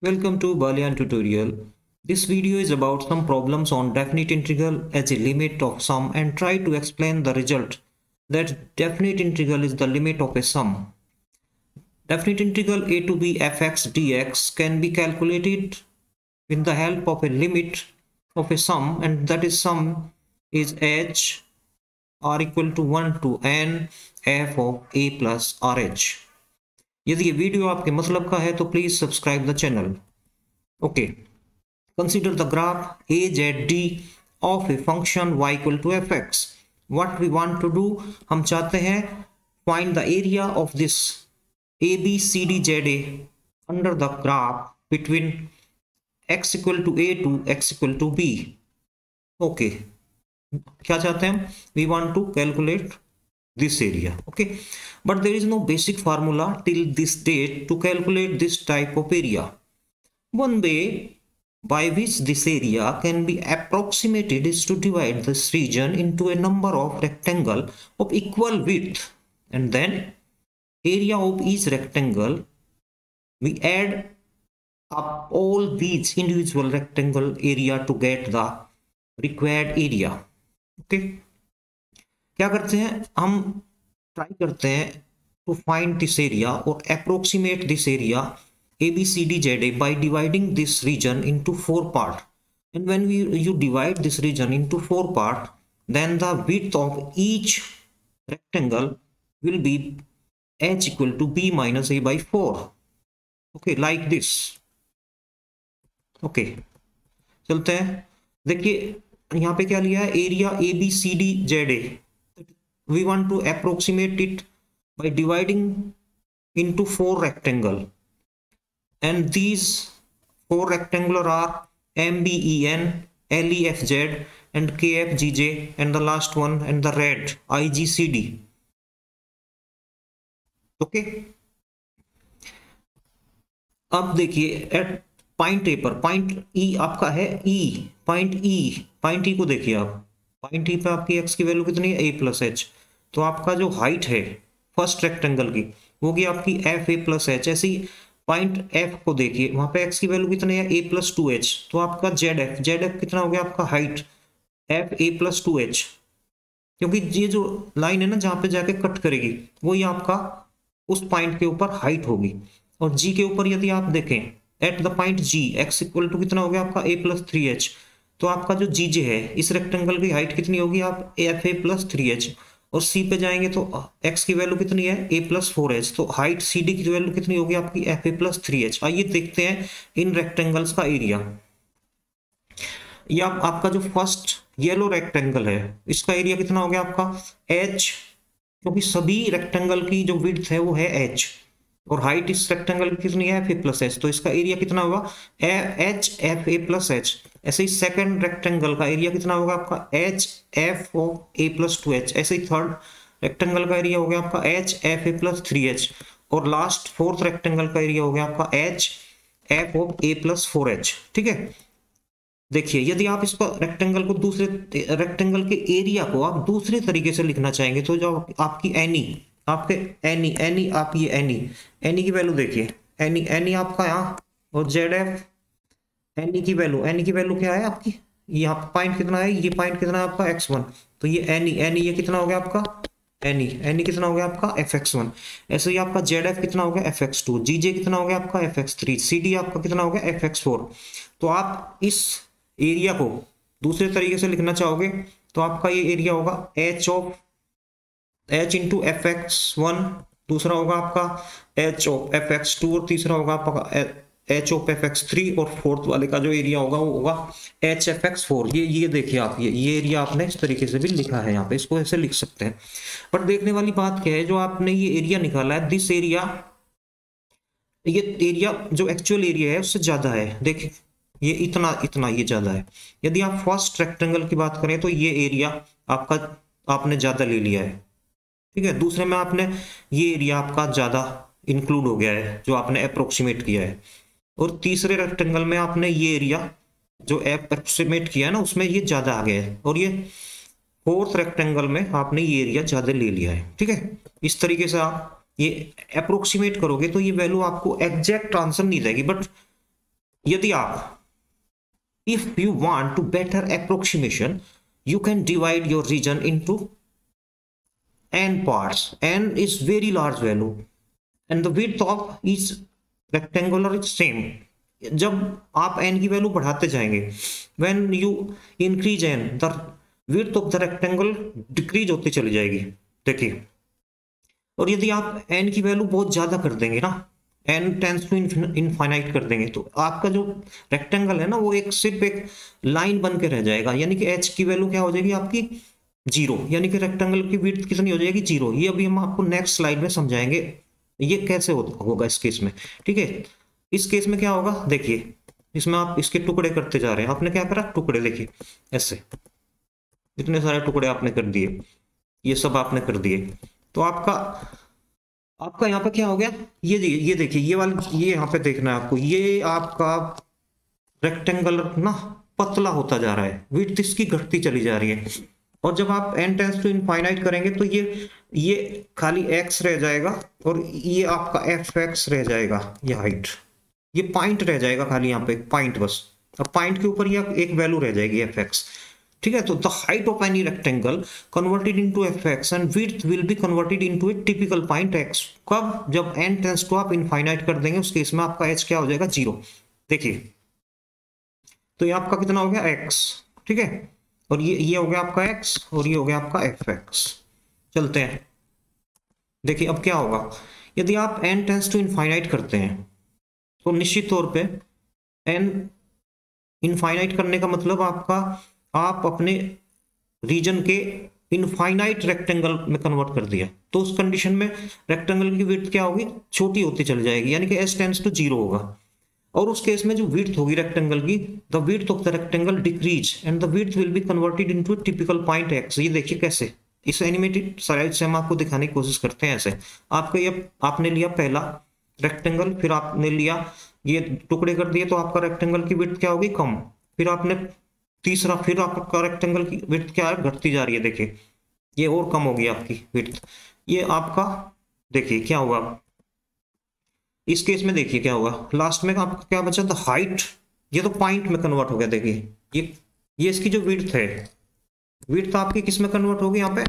Welcome to Balian tutorial. This video is about some problems on definite integral as a limit of sum and try to explain the result that definite integral is the limit of a sum. Definite integral a to b fx dx can be calculated with the help of a limit of a sum, and that is sum is h r equal to 1 to n f of a plus rh. यदि ये video आपके मतलब का है तो please subscribe the channel. Okay, consider the graph AZD of a function y equal to fx. What we want to do, हम चाहते हैं find the area of this ABCDZA under the graph between x equal to a to x equal to b. Okay, क्या चाहते हैं हम? We want to calculate this area. Okay, but there is no basic formula till this date to calculate this type of area. One way by which this area can be approximated is to divide this region into a number of rectangles of equal width, and then area of each rectangle we add up all these individual rectangle area to get the required area. Okay, क्या करते हैं हम? Try करते हैं to find this area और approximate this area ABCDZA by dividing this region into 4 parts. And when you divide this region into 4 parts, then the width of each rectangle will be h equal to b minus a by 4. Okay, like this. Okay, चलते हैं. देखिए यहाँ पे क्या लिया है, area ABCDZA. We want to approximate it by dividing into 4 rectangles. And these 4 rectangular are MBEN, LEFZ and KFGJ, and the last one and the red IGCD. Okay, अब देखिए एट पॉइंट ए पर point ई आपका है ई, point ई को देखिए आप. Point ई पे आपकी एक्स की वैल्यू कितनी है, a प्लस एच. तो आपका जो हाइट है फर्स्ट रेक्टेंगल की वो की आपकी एफ ए प्लस एच. ऐसी पॉइंट एफ को देखिए, वहां पे एक्स की वैल्यू कितनी है, a प्लस 2h. तो आपका जेड एफ कितना हो गया आपका height F A plus 2h, क्योंकि ये जो लाइन है ना जहां पे जाके कट करेगी वही आपका उस पॉइंट के ऊपर हाइट होगी. और जी के ऊपर यदि आप देखें at the point G X equal to कितना हो गया आपका a प्लस 3h. तो आपका जो जी जे है इस रेक्टेंगल की हाइट कितनी होगी, आप एफ ए प्लस 3h. और सी पे जाएंगे तो x की वैल्यू कितनी है, a प्लस 4h. तो हाइट सी डी की वैल्यू कितनी होगी आपकी एफ ए प्लस 3h. आइए देखते हैं इन रेक्टेंगल्स का एरिया. ये आपका जो फर्स्ट येलो रेक्टेंगल है इसका एरिया कितना हो गया आपका h, क्योंकि सभी रेक्टेंगल की जो विड्थ है वो है h और हाइट इस रेक्टेंगल की कितनी है, एफ ए प्लस एच. तो इसका एरिया कितना होगा, H F A plus H. ऐसे ही सेकंड रेक्टेंगल का एरिया कितना होगा आपका H F of A plus 2h. ऐसे ही थर्ड रेक्टेंगल का एरिया हो गया आपका H F A plus 3h. और लास्ट फोर्थ रेक्टेंगल का एरिया हो गया आपका H F of A plus 4h. ठीक है, देखिए यदि आप इस पर रेक्टेंगल को दूसरे रेक्टेंगल के एरिया को आप दूसरे तरीके से लिखना चाहेंगे तो जो आपकी एनी आपके एनी आप ये एनी की वैल्यू देखिए, एनी आपका यहाँ और जेड एफ एनी की वैल्यू क्या है आपकी, यहाँ पॉइंट कितना है, ये पॉइंट कितना है आपका x1. तो ये एनी ये कितना हो गया आपका एनी कितना हो गया आपका fx1. ऐसे ही आपका जेड एफ कितना हो गया fx2, जीजे कितना हो गया आपका fx3, सी आपका कितना हो गया fx4. तो आप इस एरिया को दूसरे तरीके से लिखना चाहोगे तो आपका ये एरिया होगा h इंटू एफ एक्स 1, दूसरा होगा आपका h ऑफ एफ एक्स 2 और तीसरा होगा आपका h ऑफ एफ एक्स 3 और फोर्थ वाले का जो एरिया होगा वो होगा h एफ एक्स 4. ये देखिए आप ये एरिया आपने इस तरीके से भी लिखा है, यहाँ पे इसको ऐसे लिख सकते हैं. बट देखने वाली बात क्या है, जो आपने ये एरिया निकाला है दिस एरिया, ये एरिया जो एक्चुअल एरिया है उससे ज्यादा है. देखिए ये इतना ये ज्यादा है. यदि आप फर्स्ट रेक्टेंगल की बात करें तो ये एरिया आपने ज्यादा ले लिया है. ठीक है, दूसरे में आपने ये एरिया आपका ज्यादा इंक्लूड हो गया है जो आपने अप्रोक्सीमेट किया है. और तीसरे रेक्टेंगल में आपने ये एरिया जो अप्रोक्सीमेट किया है ना उसमें ये ज्यादा आ गया है. और ये फोर्थ रेक्टेंगल में आपने ये एरिया ज्यादा ले लिया है. ठीक है, इस तरीके से आप ये अप्रोक्सीमेट करोगे तो ये वैल्यू आपको एग्जैक्ट आंसर नहीं देगी, बट यदि आप if you want to better approximation, you can divide your region into n parts. N is very large value and the width of each rectangular is same. जब आप n की value बढ़ाते जाएंगे, when you increase n, the width of the rectangle decrease होती चली जाएगी। देखिए, और यदि आप n की वैल्यू बहुत ज्यादा कर देंगे ना, n टेंस टू इनफाइनाइट कर देंगे, तो आपका जो रेक्टेंगल है ना वो एक सिर्फ एक लाइन बन के रह जाएगा, यानी कि h की वैल्यू क्या हो जाएगी आपकी 0, यानी कि रेक्टेंगल की विड्थ कितनी हो जाएगी 0। ये अभी हम आपको नेक्स्ट स्लाइड में समझाएंगे ये कैसे होगा इस केस में, ठीक है। इस केस में क्या होगा, देखिए इसमें आप इसके टुकड़े करते जा रहे हैं, आपने क्या करा, टुकड़े देखिए ऐसे इतने सारे टुकड़े आपने कर दिए, ये सब आपने कर दिए, तो आपका यहाँ पे क्या हो गया, ये देखिए ये वाला, ये यहाँ पे देखना है आपको, ये आपका रेक्टेंगल ना पतला होता जा रहा है, विड्थ इसकी घटती चली जा रही है, और जब आप n टेंस टू इनफाइनाइट करेंगे तो ये खाली x रह जाएगा और ये आपका fx रह जाएगा, ये हाइट, ये पॉइंट रह जाएगा खाली यहाँ पे पॉइंट बस, और पॉइंट के ऊपर ये एक वैल्यू रह जाएगी fx, ठीक है। तो the height of any rectangle converted into fx and width will be converted into A typical point x। कब, जब n टेंस टू आप इनफाइनाइट कर देंगे, उस केस में आपका h क्या हो जाएगा 0। देखिए तो ये आपका कितना हो गया x, ठीक है, और ये हो गया आपका x और ये हो गया आपका fx। चलते हैं, देखिए अब क्या होगा, यदि आप n टेंस टू इनफाइनाइट करते हैं तो निश्चित तौर पे n इनफाइनाइट करने का मतलब आपका, आप अपने रीजन के इनफाइनाइट रेक्टेंगल में कन्वर्ट कर दिया, तो उस कंडीशन में रेक्टेंगल की विड्थ क्या होगी, छोटी होती चली जाएगी, यानी कि s टेंस टू 0 होगा, और उस केस में जो विड्थ होगी रेक्टेंगल की, the width of the rectangle decrease and the width will be converted into typical point x। ये देखिए कैसे, इस एनिमेटेड स्लाइड से हम आपको दिखाने की कोशिश करते हैं। ऐसे आपका ये, आपने लिया पहला रेक्टेंगल, फिर आपने लिया ये टुकड़े कर दिए, तो आपका रेक्टेंगल की विड्थ क्या होगी, कम, फिर आपने तीसरा, फिर आपका रेक्टेंगल की विड्थ क्या है, घटती जा रही है, देखिए ये और कम होगी आपकी विड्थ, ये आपका देखिए क्या हुआ इस केस में, देखिए क्या हुआ लास्ट में आपका क्या बचा, द हाइट, ये तो पॉइंट में कन्वर्ट हो गया, देखिए ये इसकी जो विड्थ है, विड्थ आपकी किस में कन्वर्ट होगी, यहाँ पे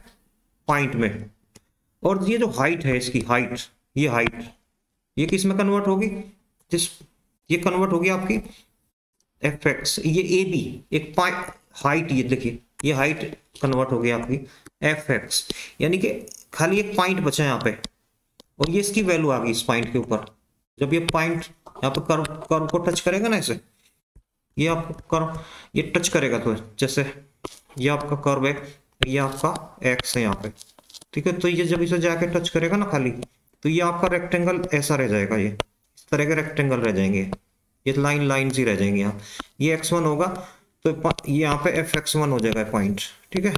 पॉइंट में, और ये जो हाइट है इसकी हाइट, ये हाइट ये किस में कन्वर्ट होगी, ये कन्वर्ट होगी आपकी fx, ये ab एक हाइट, ये देखिए ये हाइट कन्वर्ट हो गई आपकी fx, यानी कि खाली एक पॉइंट बचा यहाँ पे, और ये इसकी वैल्यू आ गई इस पॉइंट के ऊपर। जब ये पॉइंट यहाँ पे कर्व को टच करेगा ना, ऐसे ये आपको कर्व ये टच करेगा, तो जैसे ये आपका कर्व है, ये आपका x है यहाँ पे, ठीक है, तो ये जब इसे जाके टच करेगा ना खाली, तो ये आपका रेक्टेंगल ऐसा रह जाएगा, ये इस तरह के रेक्टेंगल रह जाएंगे, ये लाइन ही रह जाएंगे यहाँ, ये x1 होगा तो ये यहाँ पे fx1 हो जाएगा पॉइंट, ठीक है।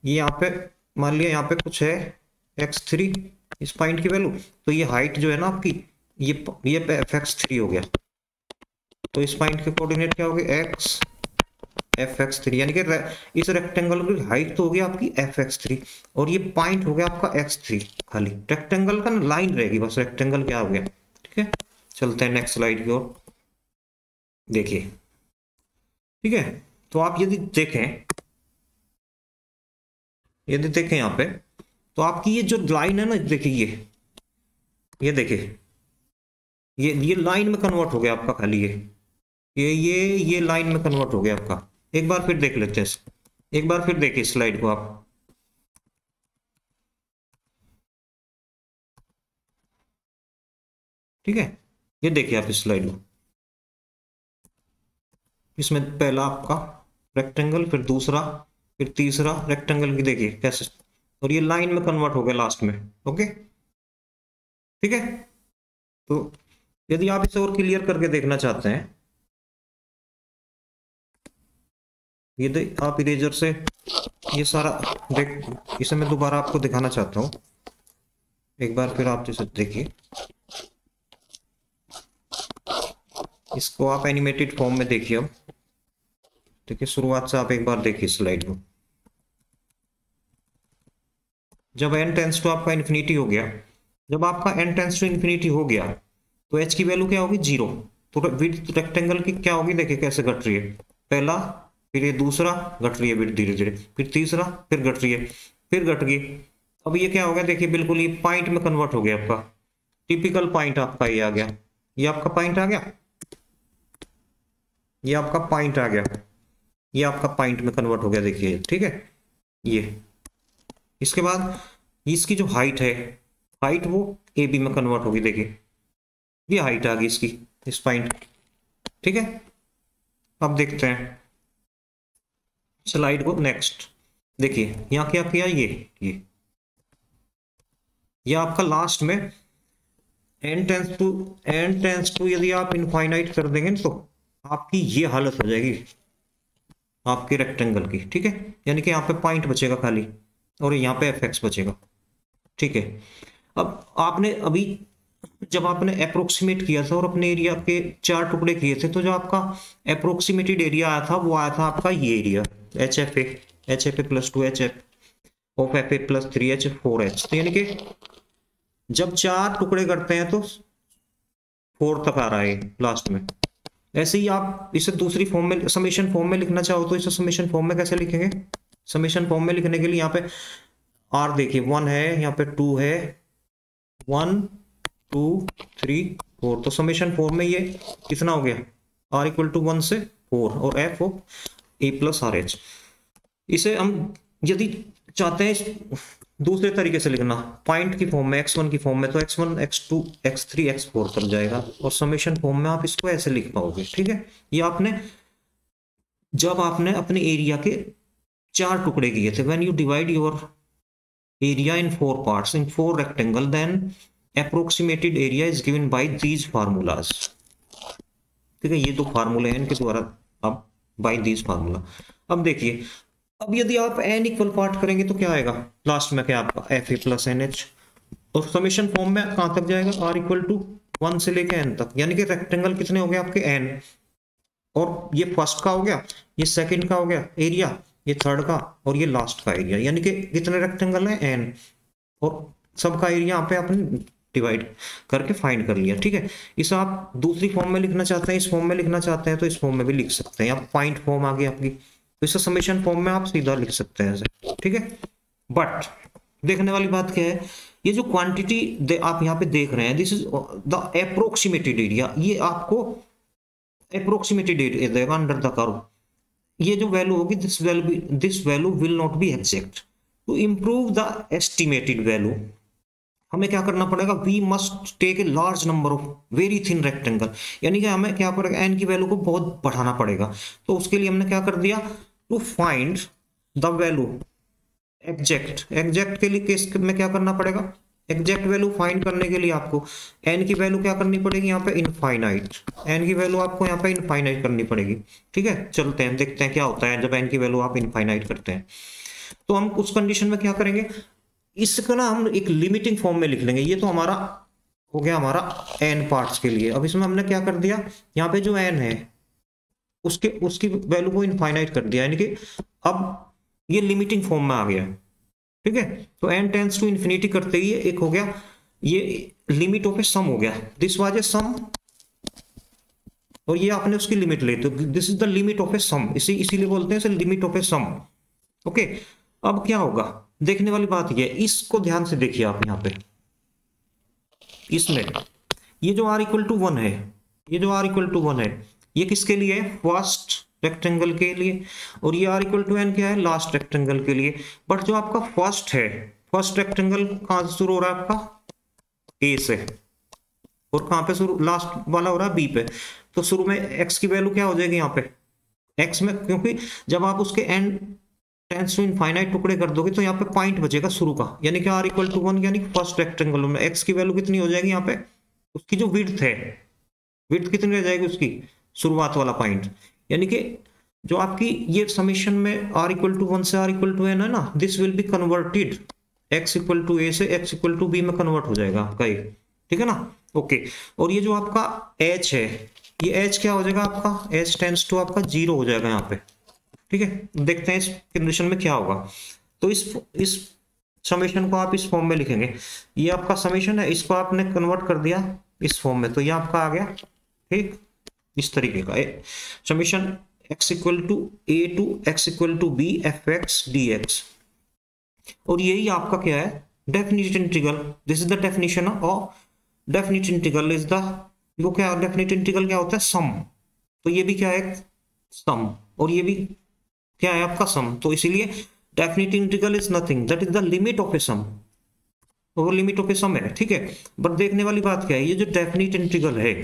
ये यहाँ पे मान लिया यहाँ पे कुछ है x3 इस पॉइंट की वैल्यू, तो ये हाइट जो है ना आपकी, ये पे fx3 हो गया, तो इस पॉइंट के कोऑर्डिनेट क्या हो गए, x fx3, यानी कि इस रेक्टेंगल की हाइट तो हो गया आपकी fx3 और ये पॉइंट हो गया आपका x3, खाली रेक्टेंगल का लाइन रहेगी बस, रेक्टेंगल क्या हो गया, ठीक है। चलते हैं नेक्स्ट स्लाइड की ओर, देखिए ठीक है, तो आप यदि देखें यहाँ पे, तो आपकी ये जो लाइन है ना, देखिए ये देखिए ये लाइन में कन्वर्ट हो गया आपका, खाली ये लाइन में कन्वर्ट हो गया आपका। एक बार फिर देख लेते हैं, एक बार फिर देखिए स्लाइड को आप, ठीक है, ये देखिए आप इस स्लाइड को, इसमें पहला आपका रेक्टेंगल, फिर दूसरा, फिर तीसरा रेक्टेंगल की देखिए कैसे, और ये लाइन में कन्वर्ट हो गया लास्ट में, ओके ठीक है। तो यदि आप इसे और क्लियर करके देखना चाहते हैं, ये आप इरेजर से ये सारा इसे मैं दोबारा आपको दिखाना चाहता हूँ, एक बार फिर आप जैसे देखिए, इसको आप एनिमेटेड फॉर्म में देखिए। अब देखिए शुरुआत से आप एक बार देखिए स्लाइड को, जब n टेंस टू आपका इन्फिनिटी हो गया, जब आपका n टेंस टू इन्फिनिटी हो गया तो h की वैल्यू क्या होगी 0, तो विड्थ रेक्टेंगल की क्या होगी, देखिए कैसे घट रही है, पहला, फिर ये दूसरा, घट रही है विड्थ धीरे धीरे, फिर तीसरा, फिर घट रही है, फिर घट गई। अब ये क्या हो गया, देखिए बिल्कुल ये पॉइंट में कन्वर्ट हो गया आपका, टिपिकल पॉइंट आपका ये आ गया, ये आपका पॉइंट आ गया, ये आपका पॉइंट आ गया, ये आपका पॉइंट में कन्वर्ट हो गया, देखिए ठीक है ये। इसके बाद इसकी जो हाइट है, हाइट वो ए बी में कन्वर्ट होगी, देखिए ये हाइट आ गई इसकी, इस पॉइंट, ठीक है। अब देखते हैं स्लाइड को, नेक्स्ट देखिए यहाँ क्या किया, ये आपका लास्ट में n टेंस टू यदि आप इनफाइनाइट कर देंगे तो आपकी ये हालत हो जाएगी आपके रेक्टेंगल की, ठीक है। यानी कि यहाँ पे पॉइंट बचेगा खाली और यहाँ पे fx बचेगा, ठीक है। अब आपने अभी जब आपने अप्रोक्सीमेट किया था और अपने एरिया के 4 टुकड़े किए थे, तो जो आपका अप्रोक्सीमेटेड एरिया आया था वो आया था आपका ये area H F A plus 2 H F of F A plus 3 H 4 H. तो यानी कि जब 4 टुकड़े करते हैं तो 4 तक आ रहा है लास्ट में। ऐसे ही आप इसे दूसरी फॉर्म में, समेशन फॉर्म में लिखना चाहो तो इसे समेशन फॉर्म में कैसे लिखेंगे, समेशन फॉर्म में लिखने के लिए यहाँ पे r देखिए 1 है, यहाँ पे 2 है, 1 2 3 4, तो समेशन फॉर्म में ये कितना हो गया, r इक्वल टू 1 से 4 और f of a plus R H. इसे हम यदि चाहते हैं दूसरे तरीके से लिखना, पॉइंट की फॉर्म में, x1 की फॉर्म में, तो x1 x2 x3 x4 तक जाएगा, और समेशन फॉर्म में आप इसको ऐसे लिख पाओगे, ठीक है। ये आपने जब आपने अपने एरिया के 4 टुकड़े किए थे, when you divide your area in 4 parts in 4 rectangle, then approximated area is given by these formulas, ठीक है। ये 2 फार्मूले हैं, इनके द्वारा अब बाय दीज फार्मूला। अब देखिए, अब यदि आप n इक्वल पार्ट करेंगे तो क्या आएगा, लास्ट में क्या आपका F A plus N H, और समेशन फॉर्म में कहां तक जाएगा, r इक्वल टू 1 से लेके n तक, यानी कि रेक्टेंगल कितने हो गए आपके n, और ये फर्स्ट का हो गया, ये सेकंड का हो गया एरिया, ये थर्ड का, और ये लास्ट का एरिया, यानी कि कितने रेक्टेंगल है n, और सबका एरिया यहाँ पे आपने डिवाइड करके फाइंड कर लिया, ठीक है। इसे आप दूसरी फॉर्म में लिखना चाहते हैं, इस फॉर्म में लिखना चाहते हैं तो इस फॉर्म में भी लिख सकते हैं, आप पॉइंट फॉर्म आ गई आपकी, तो इसे समेशन फॉर्म में आप सीधा लिख सकते हैं ऐसे, ठीक है। बट देखने वाली बात क्या है, ये जो क्वांटिटी आप यहाँ पे देख रहे हैं, this is the approximated area, ये आपको अप्रोक्सीमेटेड एरिया देगा अंडर द कर्व। ये जो वैल्यू होगी, this value will not be exact. To improve the estimated value हमें क्या करना पड़ेगा, we must take a large number of very thin rectangle, यानी कि हमें क्या पड़ेगा, एन की वैल्यू को बहुत बढ़ाना पड़ेगा। तो उसके लिए हमने क्या कर दिया, to find the value exact के लिए केस में क्या करना पड़ेगा, एग्जैक्ट वैल्यू फाइंड करने के लिए आपको एन की वैल्यू क्या करनी पड़ेगी, यहाँ पे इनफाइनाइट, एन की वैल्यू आपको यहाँ पे इनफाइनाइट करनी पड़ेगी, ठीक है। चलते हैं देखते हैं क्या होता है जब एन की वैल्यू आप इनफाइनाइट करते हैं। तो हम उस कंडीशन में क्या करेंगे, इसको ना हम एक लिमिटिंग फॉर्म में लिख लेंगे। ये तो हमारा हो गया हमारा एन पार्ट्स के लिए। अब इसमें हमने क्या कर दिया, यहाँ पे जो एन है उसकी वैल्यू को इनफाइनाइट कर दिया, यानी कि अब ये लिमिटिंग फॉर्म में आ गया, ठीक है। तो एन टेंस टू इन्फिनिटी करते ही एक हो गया, ये लिमिट ऑफ ए सम हो गया, दिस वाज ए सम, और ये आपने उसकी लिमिट ले, तो this is the limit of a sum, इसीलिए बोलते हैं इसे limit of a sum, okay. अब क्या होगा, देखने वाली बात ये, इसको ध्यान से देखिए आप यहाँ पे, इसमें ये जो r इक्वल टू 1 है, ये जो r इक्वल टू 1 है, ये किसके लिए है, फर्स्ट रेक्टेंगल के लिए, और ये r इक्वल टू n क्या है, लास्ट रेक्टेंगल के लिए। बट जो आपका फर्स्ट है, फर्स्ट रेक्टेंगल कहां से शुरू हो रहा है आपका, a से, और कहां पे शुरू, लास्ट वाला हो रहा है b पे। तो शुरू में x की वैल्यू क्या हो जाएगी यहाँ पे, x में, क्योंकि जब आप उसके n टेंस टू इनफाइनाइट टुकड़े कर दोगे तो यहाँ पे पॉइंट बचेगा शुरू का, यानी कि r इक्वल टू 1, यानी फर्स्ट रेक्टेंगल में x की वैल्यू कितनी हो जाएगी यहाँ पे, उसकी जो विड्थ है, विड्थ कितनी रह जाएगी उसकी, शुरुआत वाला पॉइंट, यानी कि जो आपकी ये समेशन में r इक्वल टू 1 से r इक्वल टू n है ना, this will be converted x equal to a से x इक्वल टू b में कन्वर्ट हो जाएगा आपका ये, ठीक है ना, ओके। और ये जो आपका h है, ये h क्या हो जाएगा आपका, h टेंस टू आपका 0 हो जाएगा यहाँ पे, ठीक है। देखते हैं इस कंडीशन में क्या होगा। तो इस समेशन को आप इस फॉर्म में लिखेंगे, ये आपका समेशन है, इसको आपने कन्वर्ट कर दिया इस फॉर्म में, तो ये आपका आ गया, ठीक। इस तरीके का summation x equal to a to x equal to b fx dx। और यही आपका क्या है, definite integral. This is the definition of definite integral is the, वो क्या डेफिनिट इंटीग्रल क्या होता है, सम। तो ये भी क्या है, सम, और ये भी क्या है आपका सम। तो इसीलिए definite integral is nothing that is the limit of a sum, वो लिमिट ऑफ ए सम है, ठीक है। बट देखने वाली बात क्या है, ये जो डेफिनिट इंटीग्रल है,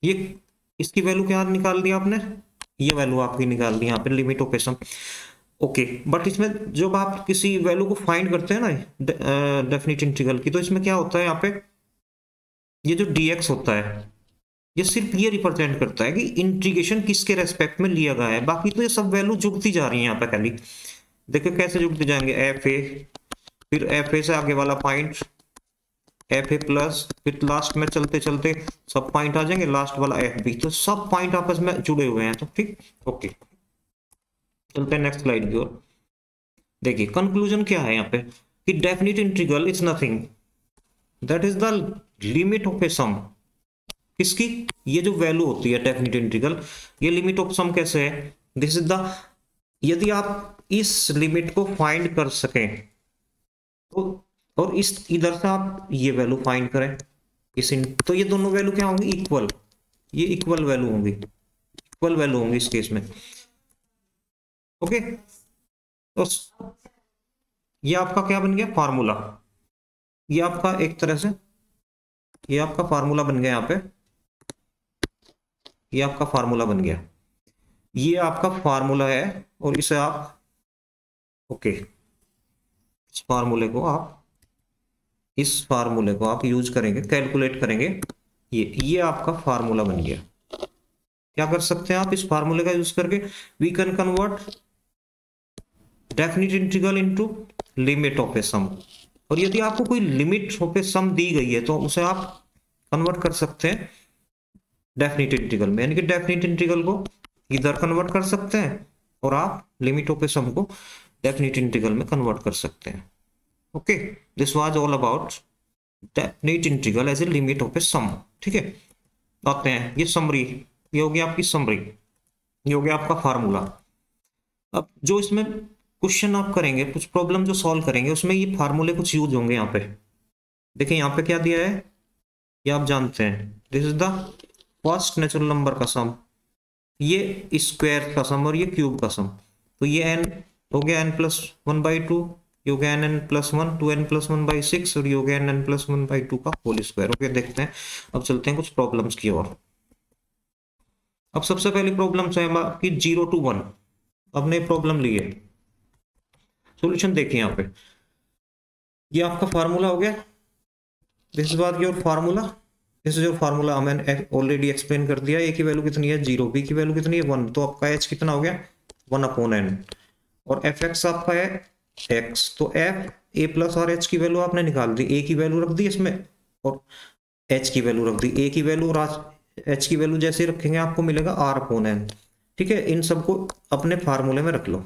ये इसकी वैल्यू क्या निकाल दी आपने, ये वैल्यू आपकी निकाल दी यहाँ पे limit of a sum, okay. But इसमें जब आप किसी वैल्यू को फाइंड करते हैं ना डेफिनिट इंटीग्रल की, तो इसमें क्या होता है यहाँ पे, ये जो dx होता है, ये सिर्फ ये रिप्रेजेंट करता है कि इंटीग्रेशन किसके रेस्पेक्ट में लिया गया है। बाकी तो ये सब वैल्यू जुड़ती जा रही है यहाँ पे खाली। देखो कैसे जुड़ते जाएंगे, एफ ए, फिर एफ ए से आगे वाला पॉइंट एफ ए प्लस, फिर लास्ट में चलते चलते सब पॉइंट आ जाएंगे, लास्ट वाला एफ बी। तो सब पॉइंट आपस में जुड़े हुए हैं, तो ठीक, ओके। चलते हैं नेक्स्ट स्लाइड की ओर। देखिए कंक्लूजन क्या है यहाँ पे, कि definite integral is nothing that is the limit of a sum. किसकी, ये जो वैल्यू होती है डेफिनिट इंटीग्रल, ये लिमिट ऑफ सम कैसे है, दिस इज द, यदि आप इस लिमिट को फाइंड कर सकें तो, और इस इधर से आप ये वैल्यू फाइंड करें इस तो ये दोनों वैल्यू क्या होंगी, इक्वल, ये इक्वल वैल्यू होंगी, इक्वल वैल्यू होंगी इस केस में, ओके। तो ये आपका क्या बन गया फार्मूला, ये आपका एक तरह से ये आपका फार्मूला बन गया यहाँ पे, ये आपका फार्मूला बन गया, ये आपका फार्मूला है। और इसे आप, ओके, इस फार्मूले को आप यूज करेंगे, कैलकुलेट करेंगे, ये आपका फार्मूला बन गया। क्या कर सकते हैं आप इस फार्मूले का यूज करके, we can convert definite integral into limit of a sum. और यदि आपको कोई लिमिट ऑफ ए सम दी गई है तो उसे आप कन्वर्ट कर सकते हैं डेफिनिट इंटीग्रल में, यानी कि डेफिनिट इंटीग्रल को इधर कन्वर्ट कर सकते हैं और आप लिमिट ऑफ ए सम को डेफिनिट इंटीग्रल में कन्वर्ट कर सकते हैं, okay. This was all about definite integral as a limit of a sum, ठीक है। आते हैं ये समरी, ये हो गया आपकी समरी, ये हो गया आपका फार्मूला। अब जो इसमें क्वेश्चन आप करेंगे, कुछ प्रॉब्लम जो सॉल्व करेंगे, उसमें ये फार्मूले कुछ यूज होंगे। यहाँ पे देखिए, यहाँ पे क्या दिया है, ये आप जानते हैं, this is the first natural number का सम, ये स्क्वायर का सम और ये क्यूब का सम। तो ये n हो गया n+1/2, ये हो गया n+1, 2n+1/6, और ये हो गया n+1/2 का होल स्क्वायर, ओके। देखते हैं, अब चलते हैं कुछ प्रॉब्लम्स की ओर। अब सबसे पहली प्रॉब्लम है आपकी 0 to 1। आपने प्रॉब्लम ली है, सॉल्यूशन देखिए यहाँ पे, ये आपका फार्मूला हो गया, this is your formula, this is your formula. मैंने ऑलरेडी एक्सप्लेन कर दिया, ए की वैल्यू कितनी है 0, बी की वैल्यू कितनी है 1, तो आपका एच कितना हो गया 1/n, और एफ एक्स आपका है x, तो एफ ए प्लस और एच की वैल्यू आपने निकाल दी, ए की वैल्यू रख दी इसमें और एच की वैल्यू रख दी, ए की वैल्यू और एच की वैल्यू जैसे रखेंगे आपको मिलेगा r/n, ठीक है। इन सबको अपने फार्मूले में रख लो।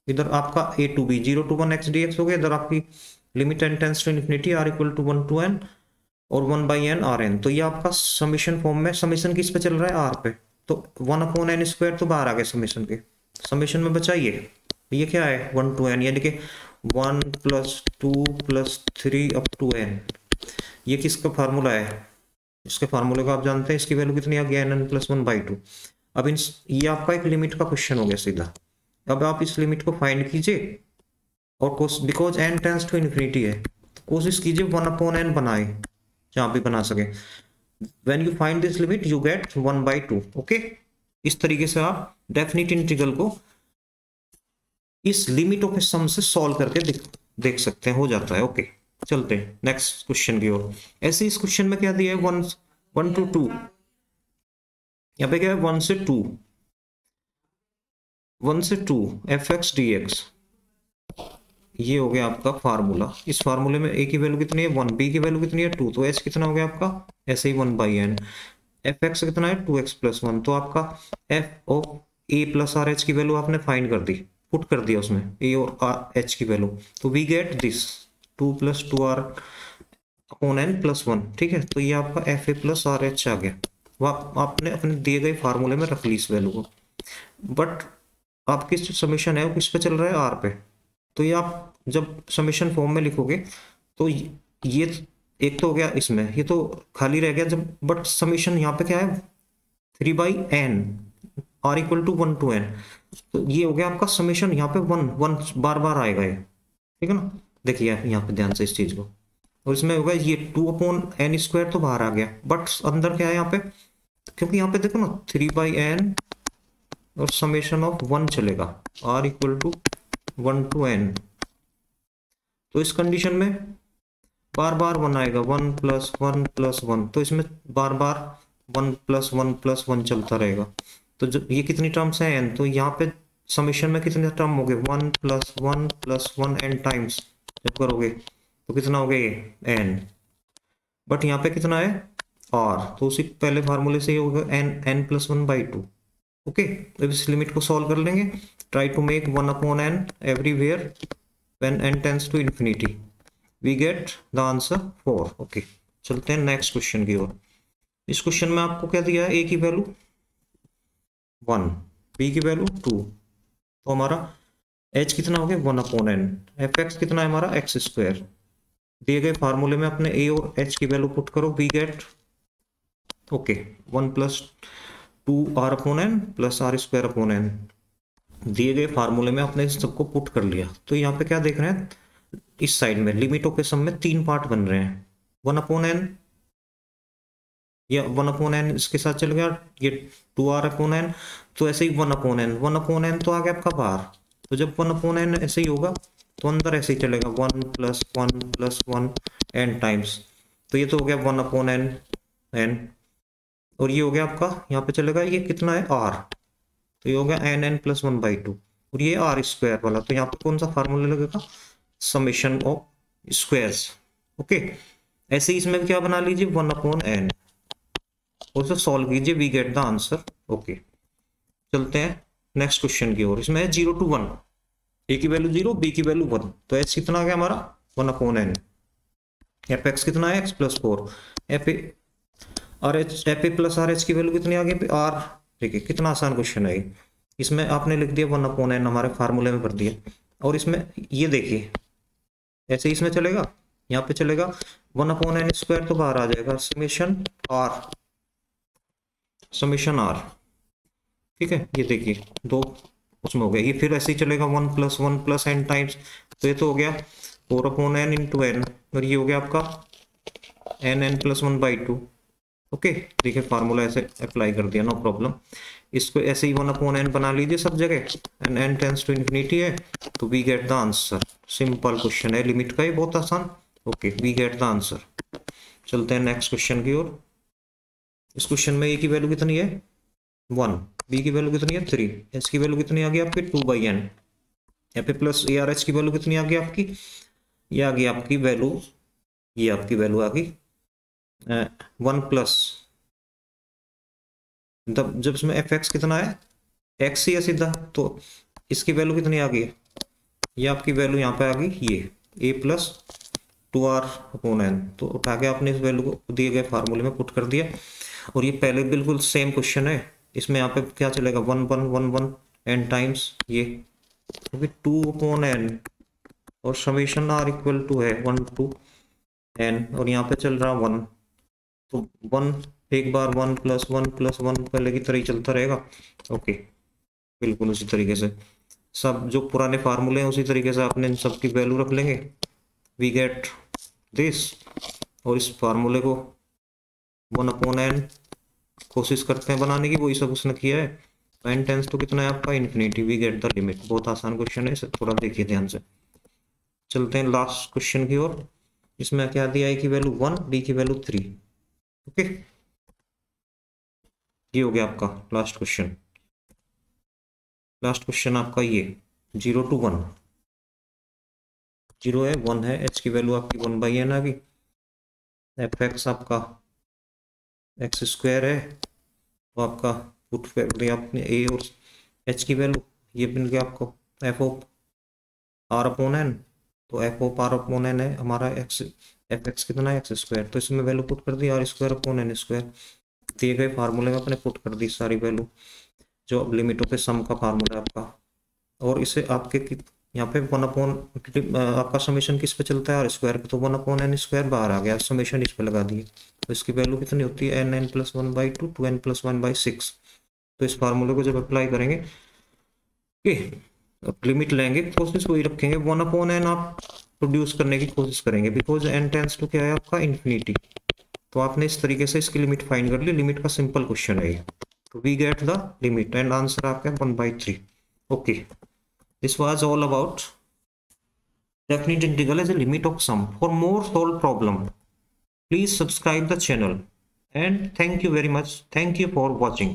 इधर आपका a to b 0 to 1 x dx हो गया, इधर आपकी limit n tends to infinity r equal to 1 to n और 1/n rn। तो ये आपका समीशन फॉर्म में, समीशन किस पे चल रहा है, r पे, तो 1/n² तो बाहर आ गया समीशन के, समीशन में बचाइए, ये क्या है 1 to n, यानी कि 1 + 2 + 3 up to n। ये किसका फार्मूला है, इसके फार्मूले को आप जानते हैं, इसकी वैल्यू कितनी आ गया n+1/2। अब ये आपका एक लिमिट का क्वेश्चन हो गया सीधा। अब आप इस लिमिट को फाइंड कीजिए और because n tends to infinity है, तो कोशिश कीजिए 1/n बनाए, जहां भी बना सके। When you find this limit you get 1/2, okay. इस तरीके से आप डेफिनिट इंटीग्रल को इस लिमिट ऑफ सम से सॉल्व करके देख सकते हैं, हो जाता है, ओके। चलते हैं नेक्स्ट क्वेश्चन की ओर। ऐसे इस क्वेश्चन में क्या दिया है 1 to 2, यहाँ पे क्या है 1 से 2 fx dx, ये हो गया आपका फार्मूला। इस फार्मूले में a की वैल्यू कितनी है 1, b की वैल्यू कितनी है 2, तो h कितना हो गया आपका ऐसे ही 1/n, fx कितना है 2x+1, तो आपका f of a + r h की वैल्यू आपने फाइंड कर दी, पुट कर दिया उसमें a और h की वैल्यू, तो वी गेट दिस 2 + 2r/n + 1, ठीक है। तो ये आपका fa + rh आ गया, वो आपने अपने दिए गए फार्मूले में रख ली इस वैल्यू को, बट आपकी जो समीशन है वो किस पे चल रहा है, आर पे। तो ये आप जब समीशन फॉर्म में लिखोगे तो ये एक तो हो गया, इसमें ये तो खाली रह गया जब, बट समीशन यहाँ पे क्या है, 3/n R equal to 1 to n। तो ये हो गया आपका समीशन, यहाँ पे वन वन बार बार आएगा ये, ठीक है ना। देखिए यहाँ पे ध्यान से इस चीज को, और इसमें होगा ये 2/n² तो बाहर आ गया, बट अंदर क्या है यहाँ पे, क्योंकि यहाँ पे देखो ना 3/n और समेशन ऑफ 1 चलेगा, r equal to 1 to n। तो इस कंडीशन में बार बार 1 आएगा, 1+1+1, तो इसमें बार बार 1+1+1 चलता रहेगा। तो जो ये कितनी टर्म्स हैं, n, तो यहाँ पे समेशन में कितने टर्म हो गए, 1+1+1 n टाइम्स जब करोगे तो कितना हो गया ये n, बट यहाँ पे कितना है r, तो उसी पहले फार्मूले से ये होगा n+1/2। ओके, अब इस लिमिट को सॉल्व कर लेंगे, try to make 1/n everywhere when n tends to infinity, we get the answer 4। Okay, चलते हैं नेक्स्ट क्वेश्चन की ओर। इस क्वेश्चन में आपको क्या दिया है, a की वैल्यू 1, b की वैल्यू 2, तो हमारा h कितना हो गया 1/n, fx कितना है हमारा x²। दिए गए फार्मूले में अपने a और h की वैल्यू पुट करो, we get okay 1+2r/n plus r²/n। दिए गए फार्मूले में आपने इस सबको पुट कर लिया, तो यहाँ पे क्या देख रहे हैं, इस साइड में लिमिटों के सम में 3 पार्ट बन रहे हैं, 1/n या 1/n इसके साथ चल गया, ये 2r/n, तो ऐसे ही 1/n तो आ गया आपका बाहर। तो जब 1/n ऐसे ही होगा तो अंदर ऐसे ही चलेगा 1+1+1 n टाइम्स, तो ये तो हो गया 1/n, और ये हो गया आपका, यहाँ पे चलेगा ये कितना है r, तो ये हो गया n+1/2, और ये r² वाला, तो यहाँ पे कौन सा फार्मूला लगेगा, समेशन ऑफ स्क्वायर्स। ओके, ऐसे ही इसमें क्या बना लीजिए 1/n, और इसे सॉल्व कीजिए, we get the answer. Okay, चलते हैं नेक्स्ट क्वेश्चन की ओर। इसमें है 0 to 1, a की वैल्यू 0, b की वैल्यू 1, तो h कितना आ गया हमारा 1/n, fx कितना है x+4, fa plus R H की वैल्यू कितनी आ गई r। देखिए कितना आसान क्वेश्चन है, इसमें आपने लिख दिया 1/n हमारे फार्मूले में भर दिया, और इसमें ये देखिए ऐसे ही इसमें चलेगा, यहाँ पे चलेगा 1/n² तो बाहर आ जाएगा, समेशन r, ठीक है। ये देखिए दो उसमें हो गया, ये फिर ऐसे ही चलेगा 1+1+n टाइम्स, तो ये तो हो गया 4/n into n, और ये हो गया आपका n+1/2। ओके, देखिए फार्मूला ऐसे अप्लाई कर दिया, नो प्रॉब्लम। इसको ऐसे ही 1/n बना लीजिए सब जगह, and n tends to infinity है, तो we get the answer. Simple question है, लिमिट का ही बहुत आसान। Okay, we get the answer. चलते हैं नेक्स्ट क्वेश्चन की ओर। इस क्वेश्चन में a की वैल्यू कितनी है 1, b की वैल्यू कितनी है 3, h की वैल्यू कितनी आ गई आपकी 2/n, यहाँ पे प्लस arh की वैल्यू कितनी आ गई आपकी, ये आ गई आपकी वैल्यू, ये आपकी वैल्यू आ गई 1+, जब इसमें fx कितना है x ही है सीधा, तो इसकी वैल्यू कितनी आ गई, ये आपकी वैल्यू यहाँ पे आ गई, ये a+2r/n, तो उठा के आपने इस वैल्यू को दिए गए फार्मूले में पुट कर दिया। और ये पहले बिल्कुल सेम क्वेश्चन है, इसमें यहाँ पे क्या चलेगा 1/1 n टाइम्स ये, क्योंकि 2/n और समेशन r इक्वल टू है 1 to n, और यहाँ पे चल रहा 1, तो 1 एक बार 1+1+1 पहले की तरह ही चलता रहेगा। ओके, बिल्कुल उसी तरीके से सब जो पुराने फार्मूले हैं उसी तरीके से आपने इन सब की वैल्यू रख लेंगे, वी गेट दिस। और इस फार्मूले को 1/n कोशिश करते हैं बनाने की, वही सब उसने किया है, n टेंड्स टू कितना है आपका infinity, we get the limit. बहुत आसान क्वेश्चन है, इसे थोड़ा देखिए ध्यान से। चलते हैं लास्ट क्वेश्चन की ओर। इसमें क्या दिया, a की वैल्यू 1, b की वैल्यू 3। ओके, ये हो गया आपका लास्ट क्वेश्चन। लास्ट क्वेश्चन आपका ये 0 to 1, 0 है 1 है, h की वैल्यू आपकी 1/n आ गई, fx आपका x² है, तो आपका पुट कर दिया आपने a और h की वैल्यू, ये मिल गया आपको f/r/n, तो f/r/n है हमारा fx कितना है x², तो इसमें वैल्यू पुट कर दी r²/n², दिए गए फार्मूले में अपने पुट कर दी सारी वैल्यू, जो अब लिमिटों के सम का फार्मूला है आपका। और इसे आपके यहाँ पे 1 आपका समेशन किस पे चलता है, आर स्क्वायर पे, तो 1/n² बाहर आ गया, समेशन इस पे लगा दिए, तो इसकी वैल्यू कितनी होती है n+1/2 2n+1/6। तो इस फार्मूले को जब अप्लाई करेंगे, लिमिट लेंगे, कोशिश वही रखेंगे 1/n आप प्रोड्यूस करने की कोशिश करेंगे, बिकॉज n टेंस टू क्या है आपका इन्फिनिटी। तो आपने इस तरीके से इसकी लिमिट फाइंड कर ली, लिमिट का सिंपल क्वेश्चन है ये। तो we get the limit and answer आपका 1/3। Okay, this was all about definite integral as a limit of sum. For more solved problem, please subscribe the channel, and thank you very much. Thank you for watching.